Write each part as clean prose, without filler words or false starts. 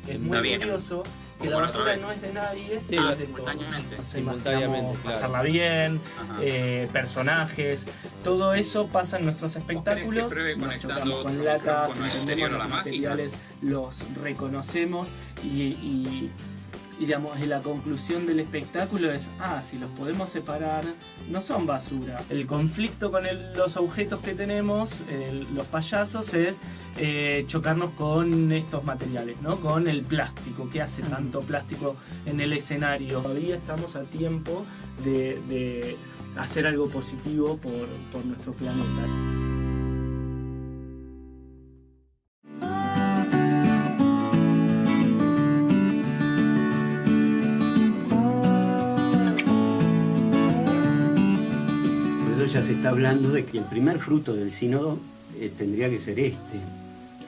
Es muy curioso que la basura no es de nadie, sí, es de simultáneamente. todos. Simultáneamente, claro. Pasarla bien, personajes, todo eso pasa en nuestros espectáculos. Nos chocamos con latas, entendemos los materiales, los reconocemos y digamos, la conclusión del espectáculo es, si los podemos separar, no son basura. El conflicto con los objetos que tenemos, los payasos, es chocarnos con estos materiales, ¿no? Con el plástico. ¿Qué hace tanto plástico en el escenario? Todavía estamos a tiempo de hacer algo positivo por nuestro planeta. Ya se está hablando de que el primer fruto del sínodo tendría que ser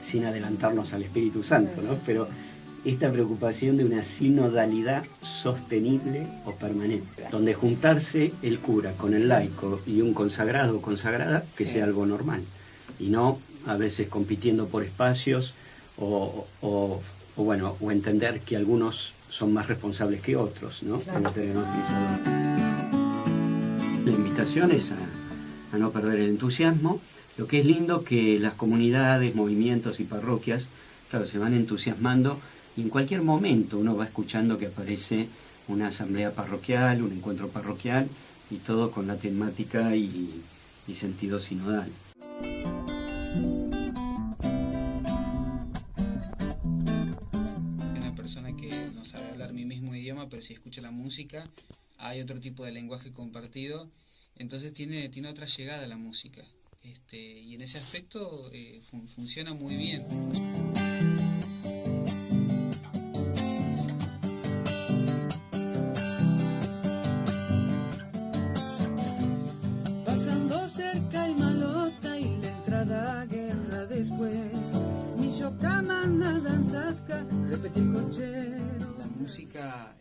sin adelantarnos al Espíritu Santo, ¿no? Pero esta preocupación de una sinodalidad sostenible o permanente, donde juntarse el cura con el laico y un consagrado o consagrada que sea algo normal, y no a veces compitiendo por espacios o entender que algunos son más responsables que otros, ¿no? Claro. La invitación es a no perder el entusiasmo. Lo que es lindo que las comunidades, movimientos y parroquias, claro, se van entusiasmando y en cualquier momento uno va escuchando que aparece una asamblea parroquial, un encuentro parroquial y todo con la temática y sentido sinodal. Una persona que no sabe hablar mi mismo idioma, pero si escucha la música, hay otro tipo de lenguaje compartido, entonces tiene otra llegada a la música, y en ese aspecto funciona muy bien. Pasando cerca y malota y la entrada a guerra después, mi chocamana danzasca, repetir cochero. La música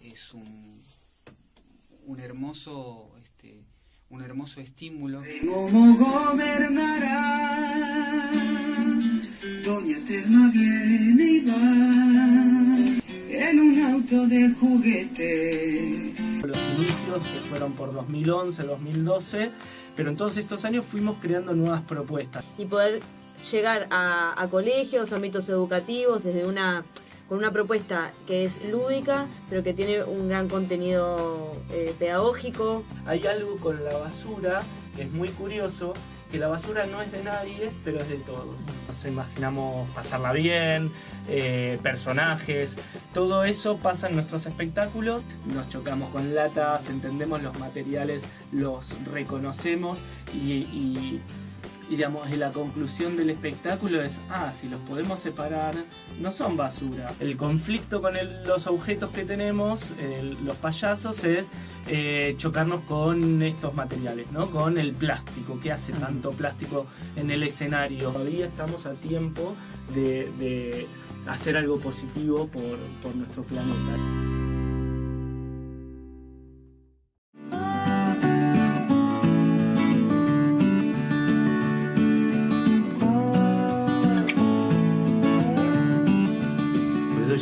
es un hermoso estímulo. ¿Cómo gobernará? Doña Telma viene y va en un auto de juguete. Los inicios que fueron por 2011, 2012, pero en todos estos años fuimos creando nuevas propuestas. Y poder llegar a colegios, ámbitos educativos, con una propuesta que es lúdica, pero que tiene un gran contenido pedagógico. Hay algo con la basura que es muy curioso, que la basura no es de nadie, pero es de todos. Nos imaginamos pasarla bien, personajes, todo eso pasa en nuestros espectáculos. Nos chocamos con latas, entendemos los materiales, los reconocemos y digamos, la conclusión del espectáculo es, si los podemos separar, no son basura. El conflicto con los objetos que tenemos, los payasos, es chocarnos con estos materiales, ¿no? Con el plástico. ¿Qué hace tanto plástico en el escenario? Todavía estamos a tiempo de hacer algo positivo por nuestro planeta.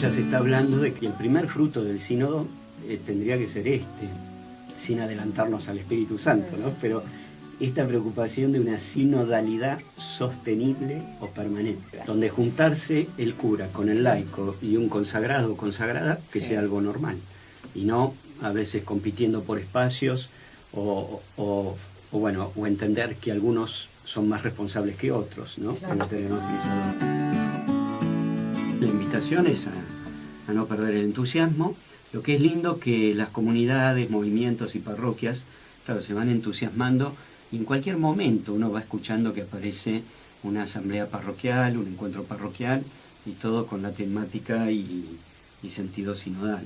Ya se está hablando de que el primer fruto del sínodo tendría que ser sin adelantarnos al Espíritu Santo, ¿no? Pero esta preocupación de una sinodalidad sostenible o permanente, donde juntarse el cura con el laico y un consagrado o consagrada que sea algo normal, y no a veces compitiendo por espacios o entender que algunos son más responsables que otros, ¿no? Claro. La invitación es a no perder el entusiasmo. Lo que es lindo que las comunidades, movimientos y parroquias, claro, se van entusiasmando y en cualquier momento uno va escuchando que aparece una asamblea parroquial, un encuentro parroquial y todo con la temática y sentido sinodal.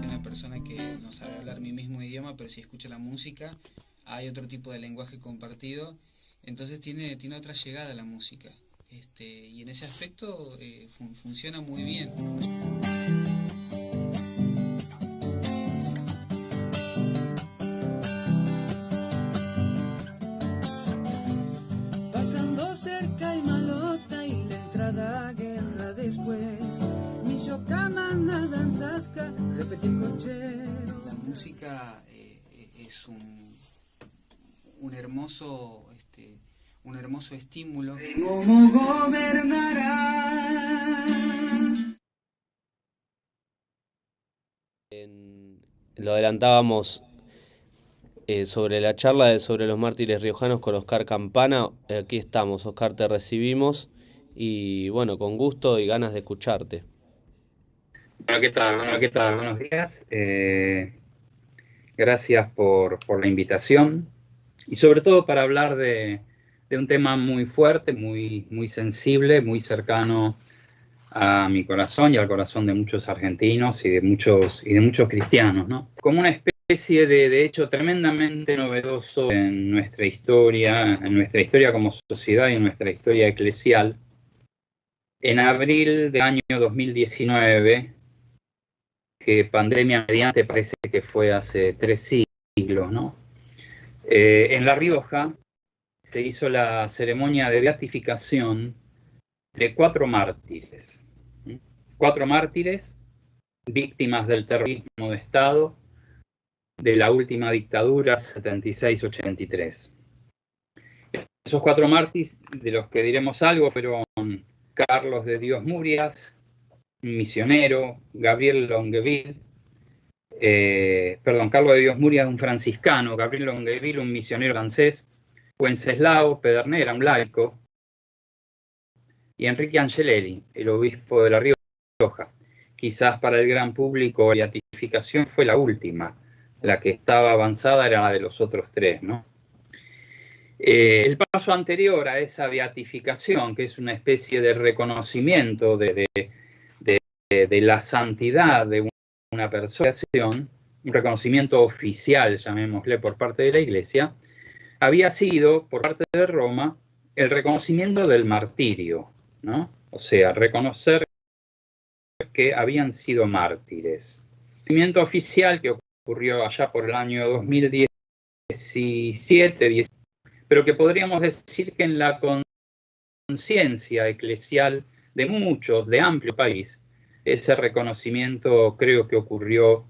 Una persona que no sabe hablar mi mismo idioma, pero si escucha la música, hay otro tipo de lenguaje compartido, entonces tiene otra llegada a la música, y en ese aspecto funciona muy bien. cerca y malota y la entrada guerra después. Mi yocama nada en Sasca, repetir cochero. La música es un hermoso estímulo. ¿Cómo gobernará? Lo adelantábamos sobre la charla sobre los mártires riojanos con Oscar Campana. Aquí estamos, Oscar, te recibimos y bueno, con gusto y ganas de escucharte. Bueno, ¿qué tal? Buenos días. Gracias por la invitación y sobre todo para hablar de un tema muy fuerte, muy sensible, muy cercano a mi corazón y al corazón de muchos argentinos y de muchos cristianos, ¿no? Como una especie de hecho tremendamente novedoso en nuestra historia como sociedad y en nuestra historia eclesial. En abril del año 2019, que pandemia mediante parece que fue hace 3 siglos, ¿no? En La Rioja se hizo la ceremonia de beatificación de 4 mártires. 4 mártires, víctimas del terrorismo de Estado, de la última dictadura, 76-83. Esos 4 mártires, de los que diremos algo, fueron Carlos de Dios Murias, un misionero, Gabriel Longueville, Carlos de Dios Murias, un franciscano, Gabriel Longueville, un misionero francés, Wenceslao Pedernera, un laico, y Enrique Angelelli, el obispo de La Rioja. Quizás para el gran público la beatificación fue la última, la que estaba avanzada era la de los otros 3, ¿no? El paso anterior a esa beatificación, que es una especie de reconocimiento de la santidad de una persona, un reconocimiento oficial, llamémosle, por parte de la Iglesia, había sido, por parte de Roma, el reconocimiento del martirio, ¿no? O sea, reconocer que habían sido mártires. El reconocimiento oficial que ocurrió allá por el año 2017, pero que podríamos decir que en la conciencia eclesial de muchos, de amplio país, ese reconocimiento creo que ocurrió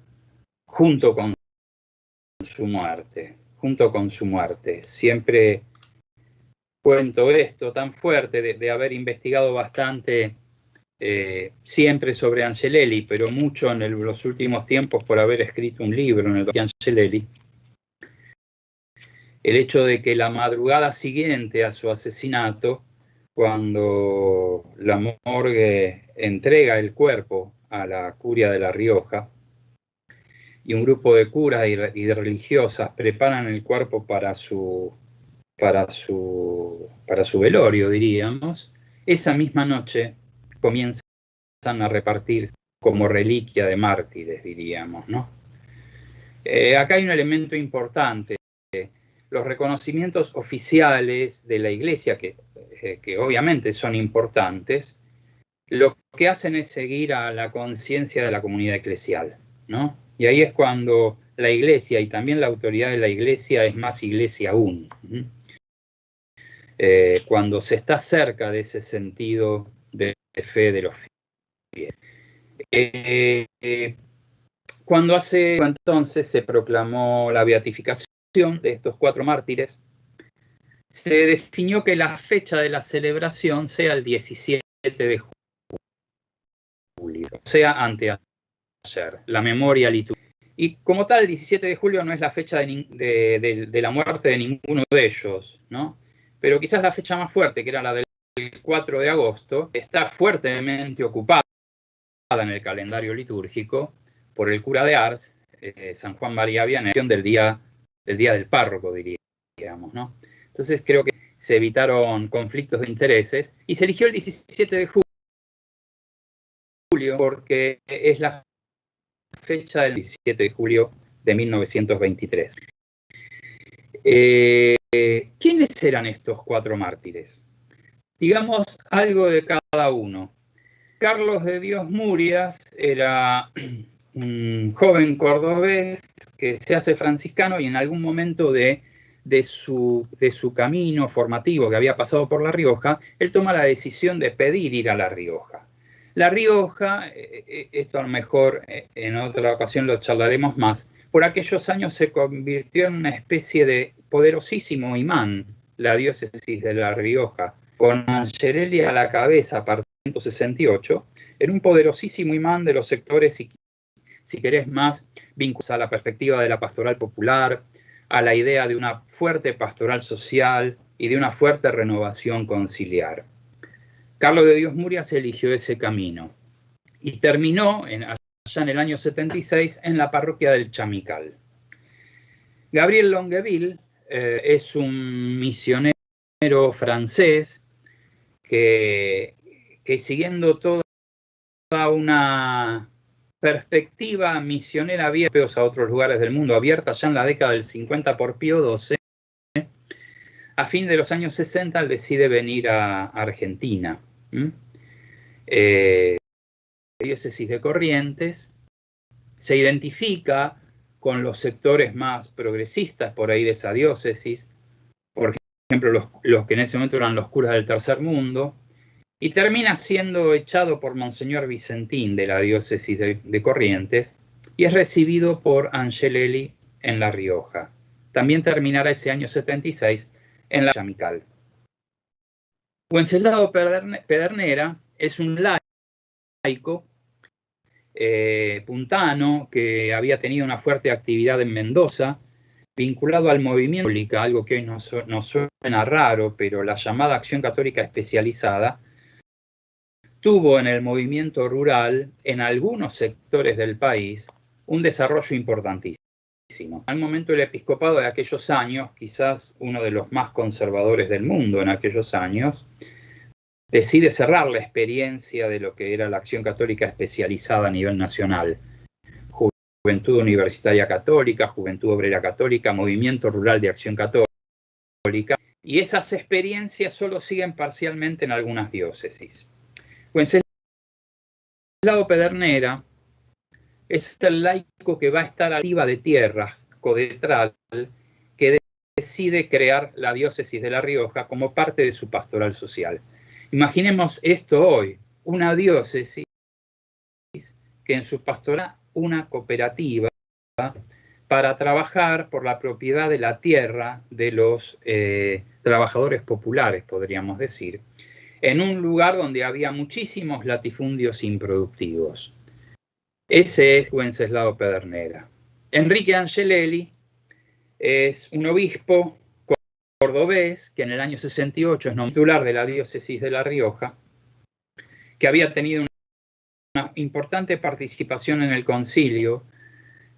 junto con su muerte. Siempre cuento esto tan fuerte de haber investigado bastante siempre sobre Angelelli, pero mucho en los últimos tiempos por haber escrito un libro en el de Angelelli. El hecho de que la madrugada siguiente a su asesinato, cuando la morgue entrega el cuerpo a la curia de La Rioja, y un grupo de curas y de religiosas preparan el cuerpo para su velorio, diríamos, esa misma noche comienzan a repartir como reliquia de mártires, diríamos, ¿no? Acá hay un elemento importante. Los reconocimientos oficiales de la Iglesia, que obviamente son importantes, lo que hacen es seguir a la conciencia de la comunidad eclesial, ¿no? Y ahí es cuando la Iglesia y también la autoridad de la Iglesia es más Iglesia aún. Cuando se está cerca de ese sentido de fe de los fieles. Cuando entonces se proclamó la beatificación de estos 4 mártires, se definió que la fecha de la celebración sea el 17 de julio, o sea, anteayer, la memoria litúrgica. Y como tal, el 17 de julio no es la fecha de la muerte de ninguno de ellos, ¿no? Pero quizás la fecha más fuerte, que era la del 4 de agosto, está fuertemente ocupada en el calendario litúrgico por el cura de Ars, San Juan María Vianney, del día del párroco, diríamos, ¿no? Entonces creo que se evitaron conflictos de intereses y se eligió el 17 de julio porque es la fecha del 17 de julio de 1923. ¿Quiénes eran estos 4 mártires? Digamos algo de cada uno. Carlos de Dios Murias era un joven cordobés que se hace franciscano y en algún momento de de su camino formativo que había pasado por La Rioja, él toma la decisión de pedir ir a La Rioja. La Rioja, esto a lo mejor en otra ocasión lo charlaremos más, por aquellos años se convirtió en una especie de poderosísimo imán, la diócesis de La Rioja, con Angelelli a la cabeza a partir de 1968, en un poderosísimo imán de los sectores, si querés, más vinculados a la perspectiva de la pastoral popular, a la idea de una fuerte pastoral social y de una fuerte renovación conciliar. Carlos de Dios Murias eligió ese camino y terminó allá en el año 76 en la parroquia del Chamical. Gabriel Longueville es un misionero francés que siguiendo toda una perspectiva misionera abierta a otros lugares del mundo, abierta ya en la década del 50 por Pío XII, a fin de los años 60 él decide venir a Argentina. Diócesis de Corrientes, se identifica con los sectores más progresistas por ahí de esa diócesis, por ejemplo los que en ese momento eran los curas del Tercer Mundo, y termina siendo echado por Monseñor Vicentín de la diócesis de Corrientes y es recibido por Angelelli en La Rioja. También terminará ese año 76 en la Chamical. Wenceslao Pedernera es un laico puntano que había tenido una fuerte actividad en Mendoza, vinculado al movimiento católico, algo que hoy nos suena raro, pero la llamada Acción Católica Especializada tuvo en el movimiento rural, en algunos sectores del país, un desarrollo importantísimo. Al momento el episcopado de aquellos años, quizás uno de los más conservadores del mundo en aquellos años, decide cerrar la experiencia de lo que era la Acción Católica Especializada a nivel nacional. Juventud Universitaria Católica, Juventud Obrera Católica, Movimiento Rural de Acción Católica, y esas experiencias solo siguen parcialmente en algunas diócesis. Wenceslao Pedernera es el laico que va a estar arriba de tierras, codetral, que decide crear la diócesis de La Rioja como parte de su pastoral social. Imaginemos esto hoy, una diócesis que en su pastoral una cooperativa para trabajar por la propiedad de la tierra de los trabajadores populares, podríamos decir, en un lugar donde había muchísimos latifundios improductivos. Ese es Wenceslao Pedernera. Enrique Angelelli es un obispo cordobés que en el año 68 es titular de la diócesis de La Rioja, que había tenido una importante participación en el concilio,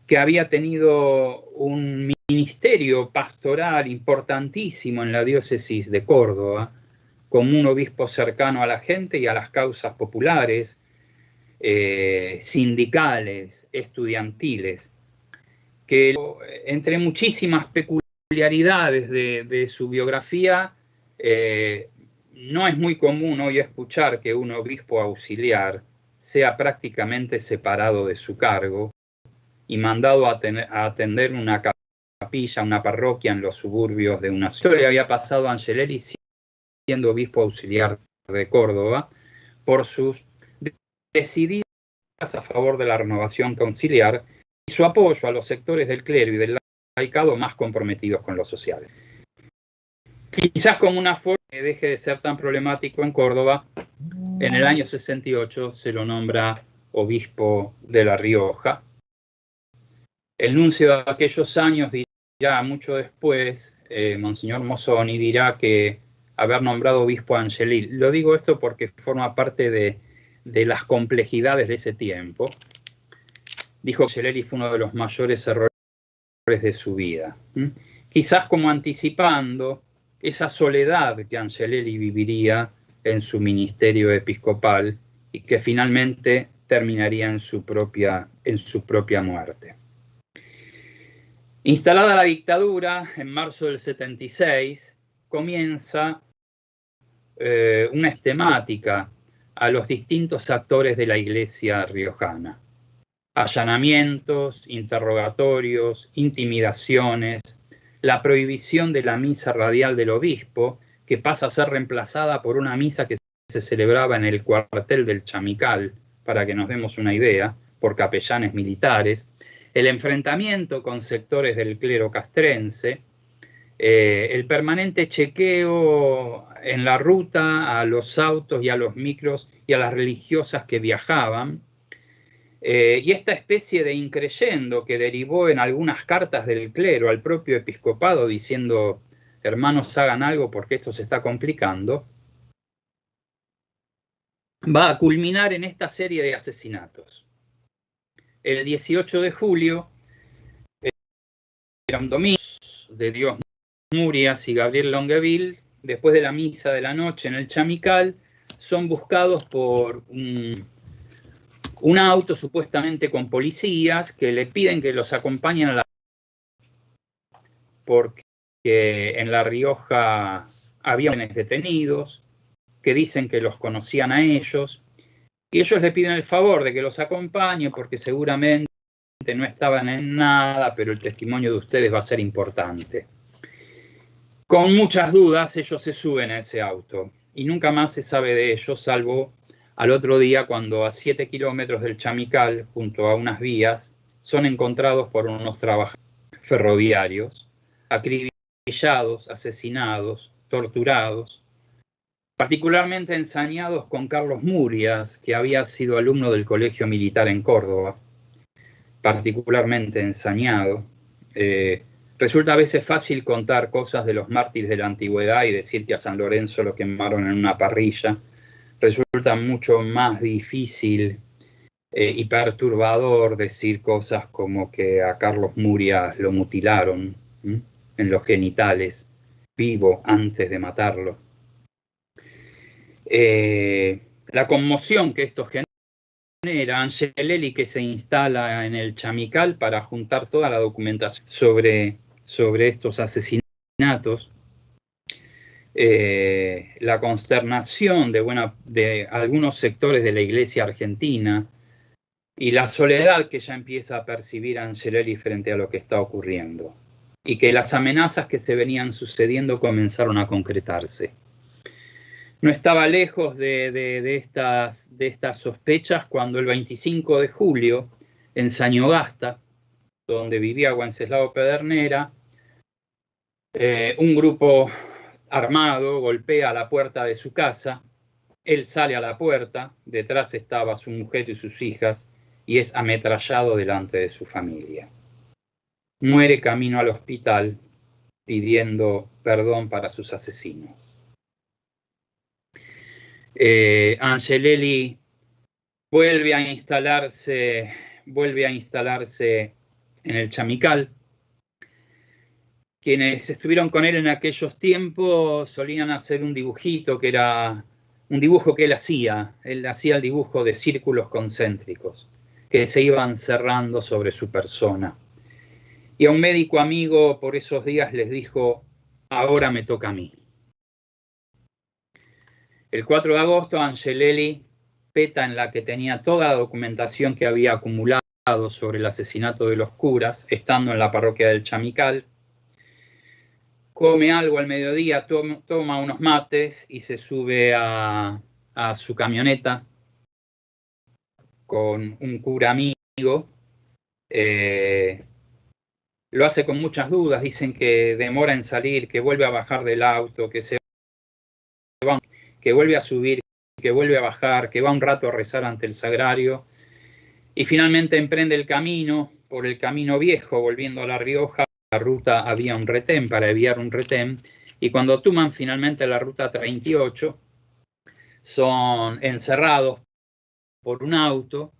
que había tenido un ministerio pastoral importantísimo en la diócesis de Córdoba, como un obispo cercano a la gente y a las causas populares, sindicales, estudiantiles, que entre muchísimas peculiaridades de su biografía, no es muy común hoy escuchar que un obispo auxiliar sea prácticamente separado de su cargo y mandado a atender una capilla, una parroquia en los suburbios de una ciudad. Esto le había pasado a Angelelli siendo obispo auxiliar de Córdoba por sus decididas a favor de la renovación conciliar y su apoyo a los sectores del clero y del laicado más comprometidos con lo social. Quizás como una forma que deje de ser tan problemático en Córdoba, en el año 68 se lo nombra obispo de La Rioja. El nuncio de aquellos años dirá, mucho después, Monseñor Mozzoni dirá que haber nombrado obispo a Angelelli. Lo digo esto porque forma parte de las complejidades de ese tiempo. Dijo que Angelelli fue uno de los mayores errores de su vida. Quizás como anticipando esa soledad que Angelelli viviría en su ministerio episcopal y que finalmente terminaría en su propia muerte. Instalada la dictadura en marzo del 76, comienza una temática a los distintos actores de la iglesia riojana. Allanamientos, interrogatorios, intimidaciones, la prohibición de la misa radial del obispo, que pasa a ser reemplazada por una misa que se celebraba en el cuartel del Chamical, para que nos demos una idea, por capellanes militares, el enfrentamiento con sectores del clero castrense, el permanente chequeo en la ruta a los autos y a los micros y a las religiosas que viajaban, y esta especie de increyendo que derivó en algunas cartas del clero al propio episcopado diciendo: hermanos, hagan algo porque esto se está complicando, va a culminar en esta serie de asesinatos. El 18 de julio, era un domingo, de Dios Murias y Gabriel Longueville, después de la misa de la noche en el Chamical, son buscados por un auto supuestamente con policías que le piden que los acompañen a la... porque en La Rioja había detenidos que dicen que los conocían a ellos, y ellos le piden el favor de que los acompañen porque seguramente no estaban en nada, pero el testimonio de ustedes va a ser importante. Con muchas dudas ellos se suben a ese auto y nunca más se sabe de ellos, salvo al otro día cuando a 7 kilómetros del Chamical, junto a unas vías, son encontrados por unos trabajadores ferroviarios, acribillados, asesinados, torturados, particularmente ensañados con Carlos Murias, que había sido alumno del Colegio Militar en Córdoba, particularmente ensañado. Resulta a veces fácil contar cosas de los mártires de la antigüedad y decir que a San Lorenzo lo quemaron en una parrilla. Resulta mucho más difícil y perturbador decir cosas como que a Carlos Murias lo mutilaron en los genitales, vivo antes de matarlo. La conmoción que esto genera, Angelelli, que se instala en el Chamical para juntar toda la documentación sobre estos asesinatos, la consternación de algunos sectores de la Iglesia argentina y la soledad que ya empieza a percibir Angelelli frente a lo que está ocurriendo, y que las amenazas que se venían sucediendo comenzaron a concretarse. No estaba lejos de estas sospechas cuando el 25 de julio, en Sañogasta, donde vivía Wenceslao Pedernera, un grupo armado golpea a la puerta de su casa. Él sale a la puerta, detrás estaba su mujer y sus hijas, y es ametrallado delante de su familia. Muere camino al hospital pidiendo perdón para sus asesinos. Angelelli vuelve a instalarse en el Chamical. Quienes estuvieron con él en aquellos tiempos solían hacer un dibujito que era un dibujo que él hacía. Él hacía el dibujo de círculos concéntricos que se iban cerrando sobre su persona. Y a un médico amigo por esos días les dijo: ahora me toca a mí. El 4 de agosto, Angelelli, peta en la que tenía toda la documentación que había acumulado sobre el asesinato de los curas, estando en la parroquia del Chamical, come algo al mediodía, toma unos mates y se sube a su camioneta con un cura amigo. Lo hace con muchas dudas, dicen que demora en salir, que vuelve a bajar del auto, que vuelve a subir, que vuelve a bajar, que va un rato a rezar ante el sagrario, y finalmente emprende el camino por el camino viejo, volviendo a La Rioja. La ruta había un retén para evitar un retén, y cuando toman finalmente la ruta 38, son encerrados por un auto.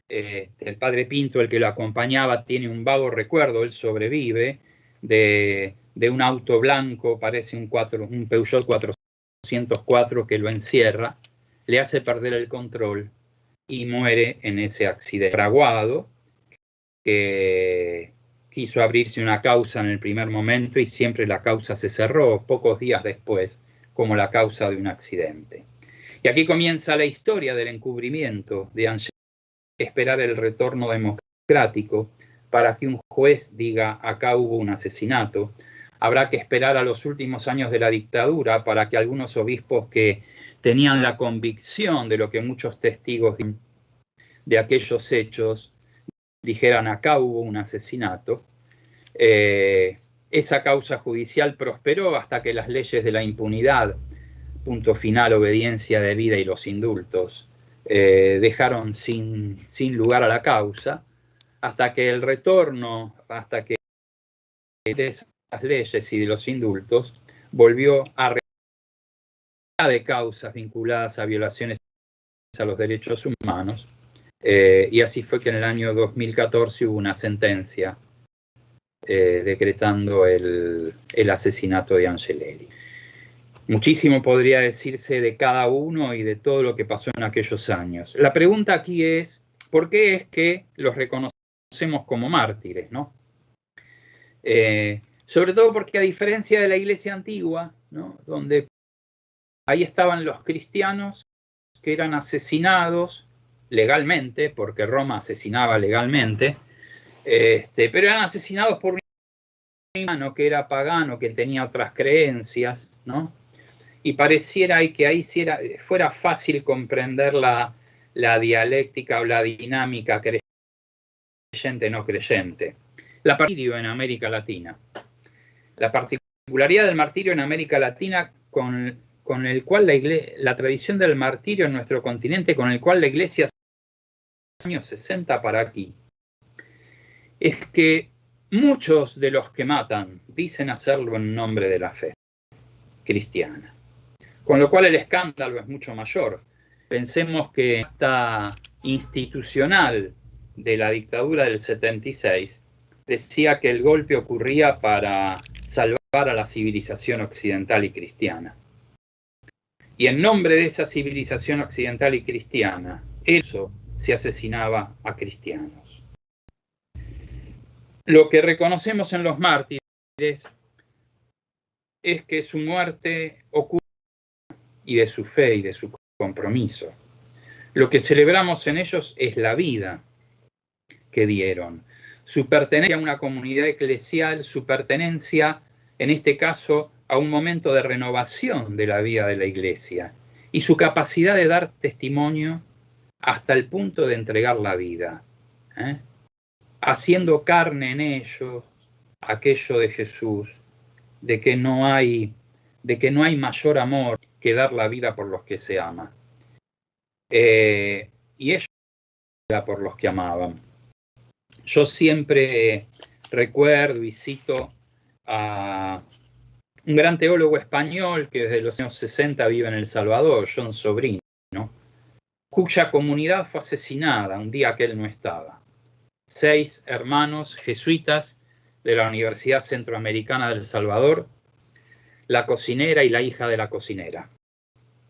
El padre Pinto, el que lo acompañaba, tiene un vago recuerdo, él sobrevive, de un auto blanco, parece un Peugeot 404 que lo encierra, le hace perder el control y muere en ese accidente. Fraguado, que quiso abrirse una causa en el primer momento y siempre la causa se cerró pocos días después como la causa de un accidente. Y aquí comienza la historia del encubrimiento de Angelelli. Esperar el retorno democrático para que un juez diga: acá hubo un asesinato, habrá que esperar a los últimos años de la dictadura para que algunos obispos que tenían la convicción de lo que muchos testigos de aquellos hechos dijeran acá hubo un asesinato. Esa causa judicial prosperó hasta que las leyes de la impunidad, punto final, obediencia debida y los indultos, dejaron sin lugar a la causa, hasta que el retorno, hasta que de esas leyes y de los indultos volvió a de causas vinculadas a violaciones a los derechos humanos, y así fue que en el año 2014 hubo una sentencia decretando el asesinato de Angelelli. Muchísimo podría decirse de cada uno y de todo lo que pasó en aquellos años. La pregunta aquí es, ¿por qué es que los reconocemos como mártires, ¿no? Sobre todo porque a diferencia de la Iglesia antigua, ¿no?, donde ahí estaban los cristianos que eran asesinados legalmente, porque Roma asesinaba legalmente, pero eran asesinados por un hermano que era pagano, que tenía otras creencias, ¿no? Y pareciera que ahí fuera fácil comprender la dialéctica o la dinámica creyente-no creyente. La martirio en América Latina. La particularidad del martirio en América Latina con el cual la tradición del martirio en nuestro continente, con el cual la Iglesia años 60 para aquí, es que muchos de los que matan dicen hacerlo en nombre de la fe cristiana. Con lo cual el escándalo es mucho mayor. Pensemos que esta institucional de la dictadura del 76 decía que el golpe ocurría para salvar a la civilización occidental y cristiana. Y en nombre de esa civilización occidental y cristiana, eso se asesinaba a cristianos. Lo que reconocemos en los mártires es que su muerte ocurre y de su fe y de su compromiso. Lo que celebramos en ellos es la vida que dieron, su pertenencia a una comunidad eclesial, su pertenencia, en este caso, a un momento de renovación de la vida de la Iglesia y su capacidad de dar testimonio hasta el punto de entregar la vida, haciendo carne en ellos aquello de Jesús, de que no hay mayor amor que dar la vida por los que se ama. Y ellos por los que amaban. Yo siempre recuerdo y cito a un gran teólogo español que desde los años 60 vive en El Salvador, John Sobrino, cuya comunidad fue asesinada un día que él no estaba. 6 hermanos jesuitas de la Universidad Centroamericana de El Salvador, la cocinera y la hija de la cocinera.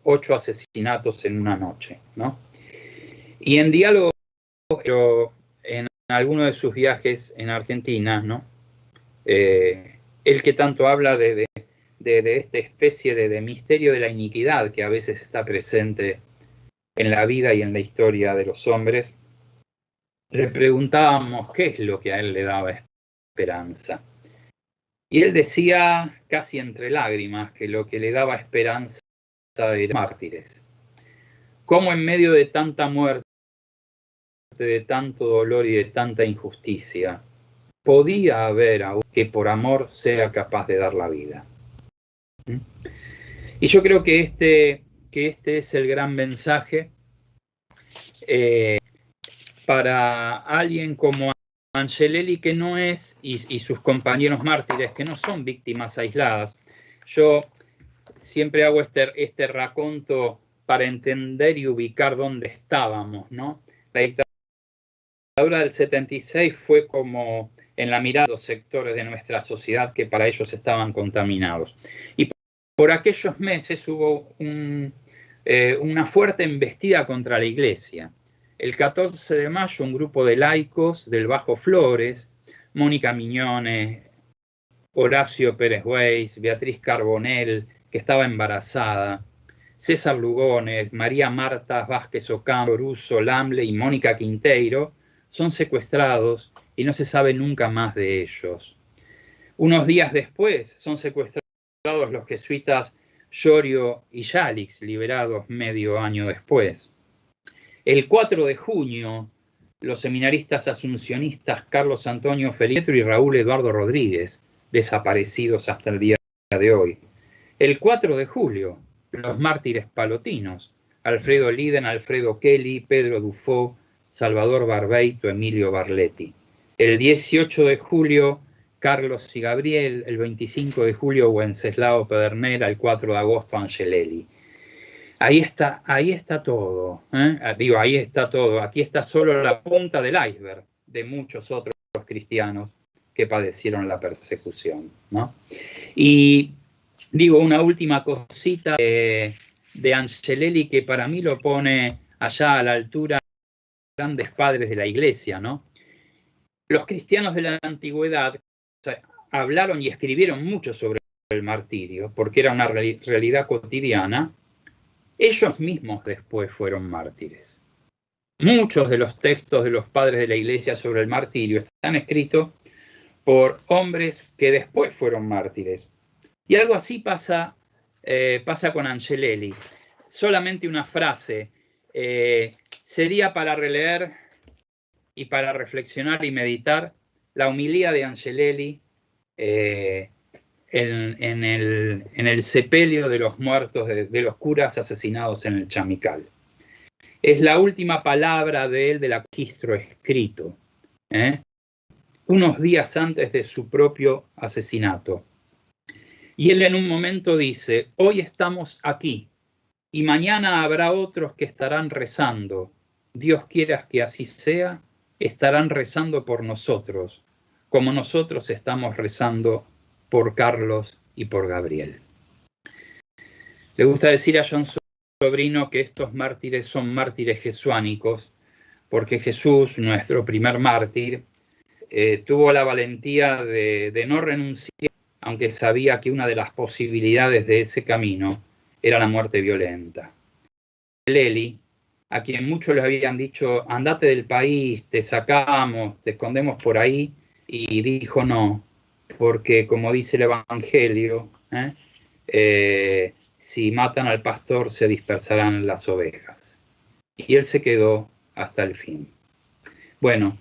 8 asesinatos en una noche, ¿no? Y en diálogo, pero en alguno de sus viajes en Argentina, ¿no?, el que tanto habla de esta especie de misterio de la iniquidad que a veces está presente en la vida y en la historia de los hombres, le preguntábamos qué es lo que a él le daba esperanza. Y él decía, casi entre lágrimas, que lo que le daba esperanza eran mártires. Cómo en medio de tanta muerte, de tanto dolor y de tanta injusticia, podía haber aún que por amor sea capaz de dar la vida. Y yo creo que este es el gran mensaje para alguien como Angelelli, que no es, y sus compañeros mártires, que no son víctimas aisladas. Yo siempre hago este raconto para entender y ubicar dónde estábamos, ¿no? La dictadura del 76 fue como en la mirada de los sectores de nuestra sociedad que para ellos estaban contaminados. Y por aquellos meses hubo una fuerte embestida contra la Iglesia. El 14 de mayo un grupo de laicos del Bajo Flores, Mónica Miñones, Horacio Pérez Weiss, Beatriz Carbonell, que estaba embarazada, César Lugones, María Marta Vázquez Ocampo, Russo, Lamble y Mónica Quinteiro, son secuestrados y no se sabe nunca más de ellos. Unos días después son secuestrados los jesuitas Llorio y Yalix, liberados medio año después. El 4 de junio, los seminaristas asuncionistas Carlos Antonio Felietro y Raúl Eduardo Rodríguez, desaparecidos hasta el día de hoy. El 4 de julio, los mártires palotinos, Alfredo Liden, Alfredo Kelly, Pedro Dufo, Salvador Barbeito, Emilio Barletti. El 18 de julio, Carlos y Gabriel. El 25 de julio, Wenceslao Pedernera. El 4 de agosto, Angelelli. Ahí está todo. Digo, ahí está todo. Aquí está solo la punta del iceberg de muchos otros cristianos que padecieron la persecución, ¿no? Y digo, una última cosita de Angelelli que para mí lo pone allá a la altura de los grandes padres de la Iglesia, ¿no? Los cristianos de la antigüedad hablaron y escribieron mucho sobre el martirio, porque era una realidad cotidiana. Ellos mismos después fueron mártires. Muchos de los textos de los padres de la Iglesia sobre el martirio están escritos por hombres que después fueron mártires. Y algo así pasa con Angelelli. Solamente una frase sería para releer y para reflexionar y meditar la homilía de Angelelli en el sepelio de los muertos, de los curas asesinados en el Chamical. Es la última palabra de él del registro escrito, unos días antes de su propio asesinato. Y él en un momento dice: hoy estamos aquí y mañana habrá otros que estarán rezando. Dios quiera que así sea, estarán rezando por nosotros, como nosotros estamos rezando por Carlos y por Gabriel. Le gusta decir a John Sobrino que estos mártires son mártires jesuánicos, porque Jesús, nuestro primer mártir, tuvo la valentía de no renunciar, aunque sabía que una de las posibilidades de ese camino era la muerte violenta. Leli, a quien muchos le habían dicho: andate del país, te sacamos, te escondemos por ahí, y dijo no, porque como dice el Evangelio, si matan al pastor se dispersarán las ovejas. Y él se quedó hasta el fin. Bueno,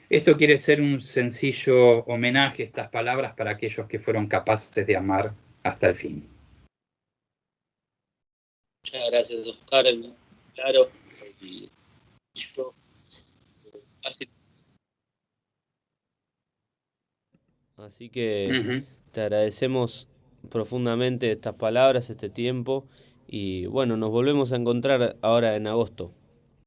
esto quiere ser un sencillo homenaje, estas palabras, para aquellos que fueron capaces de amar hasta el fin. Muchas gracias, Oscar. Claro. Y yo, así que te agradecemos profundamente estas palabras, este tiempo, y bueno, nos volvemos a encontrar ahora en agosto.